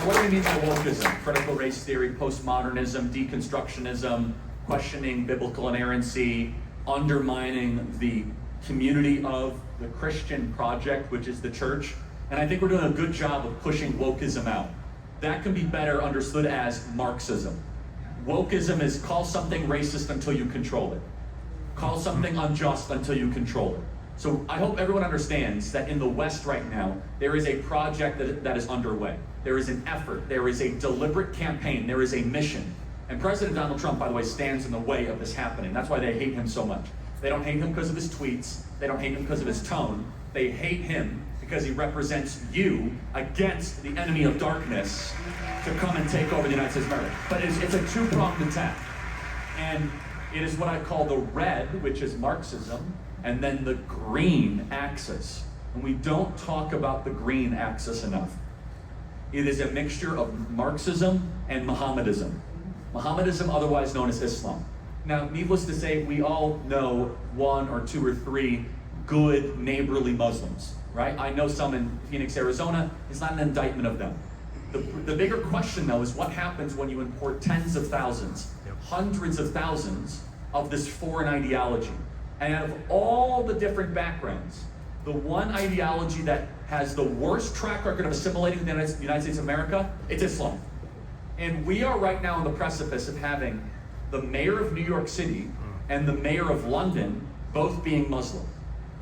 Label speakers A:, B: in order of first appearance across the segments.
A: Now, what do we mean by wokeism? Critical race theory, postmodernism, deconstructionism, questioning biblical inerrancy, undermining the community of the Christian project, which is the church. And I think we're doing a good job of pushing wokeism out. That can be better understood as Marxism. Wokeism is call something racist until you control it. Call something unjust until you control it. So I hope everyone understands that in the West right now, there is a project that is underway. There is an effort, there is a deliberate campaign, there is a mission. And President Donald Trump, by the way, stands in the way of this happening. That's why they hate him so much. They don't hate him because of his tweets. They don't hate him because of his tone. They hate him because he represents you against the enemy of darkness to come and take over the United States of America. But it's a two-pronged attack. And it is what I call the red, which is Marxism, and then the green axis. And we don't talk about the green axis enough. It is a mixture of Marxism and Mohammedanism. Mohammedanism, otherwise known as Islam. Now, needless to say, we all know one or two or three good neighborly Muslims, right? I know some in Phoenix, Arizona. It's not an indictment of them. The bigger question, though, is what happens when you import tens of thousands, hundreds of thousands of this foreign ideology. And out of all the different backgrounds, the one ideology that has the worst track record of assimilating the United States of America, it's Islam. And we are right now on the precipice of having the mayor of New York City and the mayor of London both being Muslim.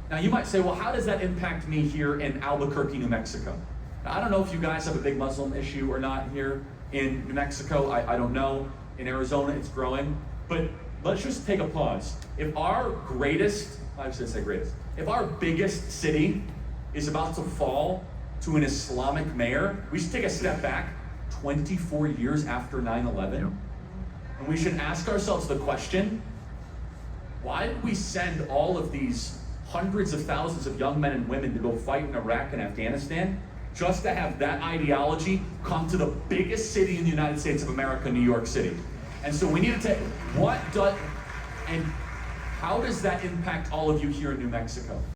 A: Now you might say, well, how does that impact me here in Albuquerque, New Mexico? Now, I don't know if you guys have a big Muslim issue or not here in New Mexico. I don't know. In Arizona, it's growing. But let's just take a pause. If our greatest, I should say greatest, if our biggest city is about to fall to an Islamic mayor, we should take a step back 24 years after 9/11. And we should ask ourselves the question, why did we send all of these hundreds of thousands of young men and women to go fight in Iraq and Afghanistan just to have that ideology come to the biggest city in the United States of America, New York City? And so we need to take, and how does that impact all of you here in New Mexico?